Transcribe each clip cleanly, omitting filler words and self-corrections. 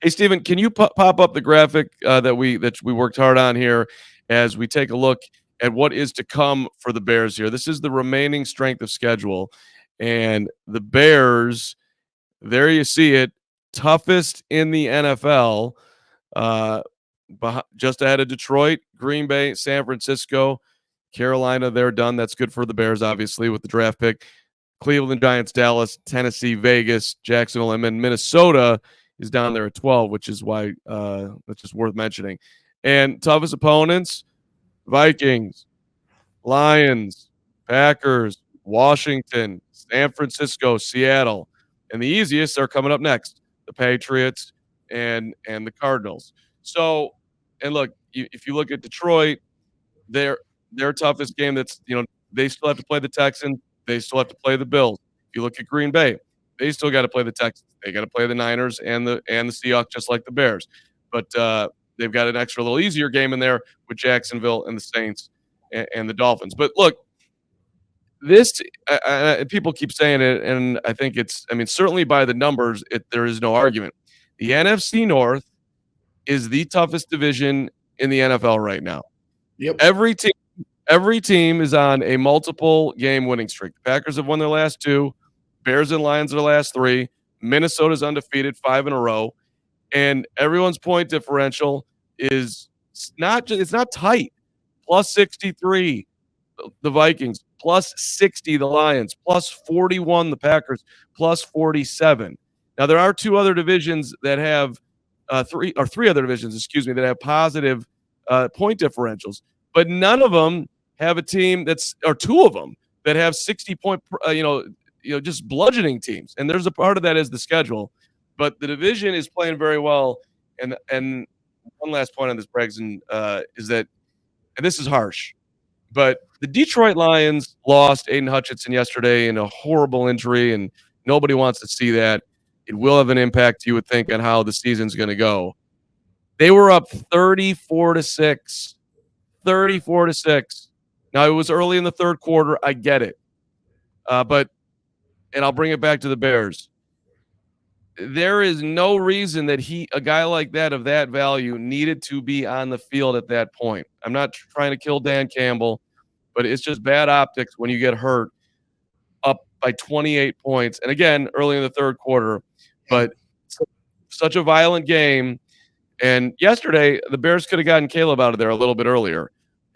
Hey, Steven, can you pop up the graphic that we worked hard on here as we take a look at what is to come for the Bears here? This is the remaining strength of schedule, and the Bears, there you see it, toughest in the NFL, just ahead of Detroit, Green Bay, San Francisco, Carolina. They're done. That's good for the Bears, obviously, with the draft pick. Cleveland, Giants, Dallas, Tennessee, Vegas, Jacksonville, and then Minnesota is down there at 12, which is why that's just worth mentioning. And toughest opponents: Vikings, Lions, Packers, Washington, San Francisco, Seattle. And the easiest are coming up next: the Patriots and the Cardinals. So, and look, if you look at Detroit, their toughest game, they still have to play the Texans, they still have to play the Bills. If you look at Green Bay, they still got to play the Texans, they got to play the Niners and the Seahawks, just like the Bears. But they've got an extra little easier game in there with Jacksonville and the Saints and the Dolphins. But look, this people keep saying it, and I think certainly by the numbers, there is no argument. The NFC North is the toughest division in the NFL right now. Yep. Every team is on a multiple game winning streak. The Packers have won their last 2, Bears and Lions their last 3. Minnesota's undefeated 5 in a row, and everyone's point differential is not tight. Plus 63, the Vikings. Plus 60, the Lions. Plus 41, the Packers. Plus 47. Now there are 2 other divisions that have three other divisions, that have positive point differentials, but none of them have a team or 2 of them that have 60-point, just bludgeoning teams. And there's a part of that is the schedule, but the division is playing very well. And one last point on this, Bregson, is that, and this is harsh, but the Detroit Lions lost Aiden Hutchinson yesterday in a horrible injury, and nobody wants to see that. It will have an impact, you would think, on how the season's going to go. They were up 34-6. 34-6. Now, it was early in the third quarter. I get it. And I'll bring it back to the Bears. There is no reason that a guy like that of that value needed to be on the field at that point. I'm not trying to kill Dan Campbell, but it's just bad optics when you get hurt up by 28 points. And again, early in the third quarter, but such a violent game. And yesterday, the Bears could have gotten Caleb out of there a little bit earlier.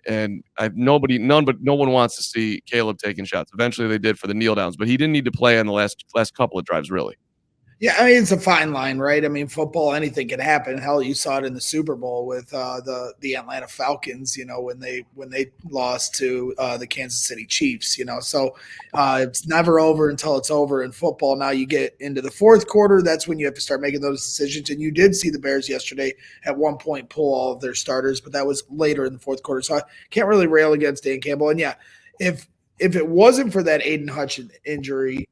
And no one wants to see Caleb taking shots. Eventually they did for the kneel downs, but he didn't need to play on the last couple of drives, really. Yeah, I mean, it's a fine line, right? I mean, football, anything can happen. Hell, you saw it in the Super Bowl with the Atlanta Falcons, when they lost to the Kansas City Chiefs, So it's never over until it's over in football. Now you get into the fourth quarter. That's when you have to start making those decisions. And you did see the Bears yesterday at one point pull all of their starters, but that was later in the fourth quarter. So I can't really rail against Dan Campbell. And, yeah, if it wasn't for that Aiden Hutchinson injury,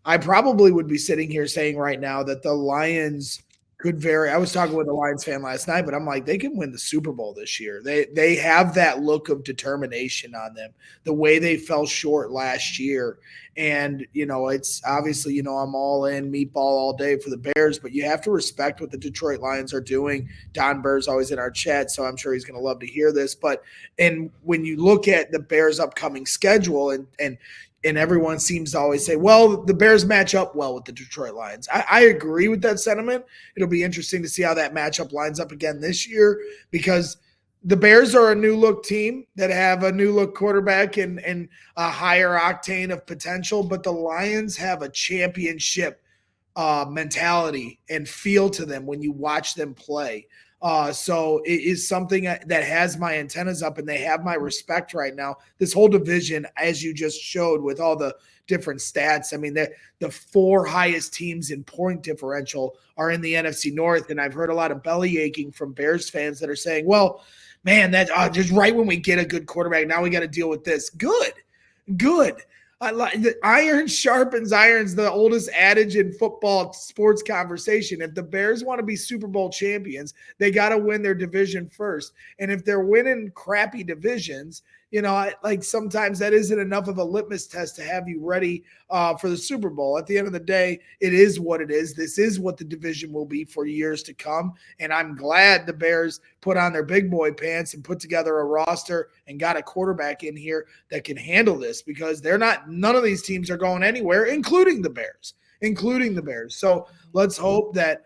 I probably would be sitting here saying right now that the Lions could I was talking with a Lions fan last night, but I'm like, they can win the Super Bowl this year. They have that look of determination on them, the way they fell short last year. And, it's obviously, I'm all in meatball all day for the Bears, but you have to respect what the Detroit Lions are doing. Don Burr's always in our chat, so I'm sure he's going to love to hear this. And when you look at the Bears' upcoming schedule and everyone seems to always say, well, the Bears match up well with the Detroit Lions. I agree with that sentiment. It'll be interesting to see how that matchup lines up again this year, because the Bears are a new-look team that have a new-look quarterback and a higher octane of potential, but the Lions have a championship mentality and feel to them when you watch them play. So it is something that has my antennas up, and they have my respect right now. This whole division, as you just showed with all the different stats, I mean, the 4 highest teams in point differential are in the NFC North. And I've heard a lot of belly aching from Bears fans that are saying, well, man, that just right when we get a good quarterback, now we got to deal with this. Good. I like the iron sharpens irons, the oldest adage in football sports conversation. If the Bears want to be Super Bowl champions, they got to win their division first. And if they're winning crappy divisions, like sometimes that isn't enough of a litmus test to have you ready for the Super Bowl. At the end of the day, it is what it is. This is what the division will be for years to come. And I'm glad the Bears put on their big boy pants and put together a roster and got a quarterback in here that can handle this, because none of these teams are going anywhere, including the Bears. So let's hope that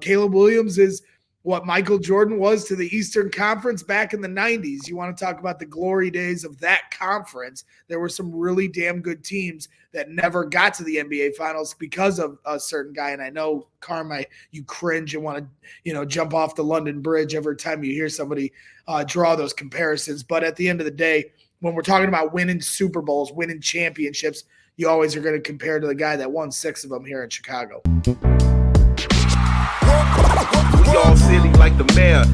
Caleb Williams is what Michael Jordan was to the Eastern Conference back in the 90s. You want to talk about the glory days of that conference. There were some really damn good teams that never got to the NBA Finals because of a certain guy. And I know, Carman, you cringe and want to, jump off the London Bridge every time you hear somebody draw those comparisons. But at the end of the day, when we're talking about winning Super Bowls, winning championships, you always are going to compare to the guy that won 6 of them here in Chicago. We all silly like the mayor.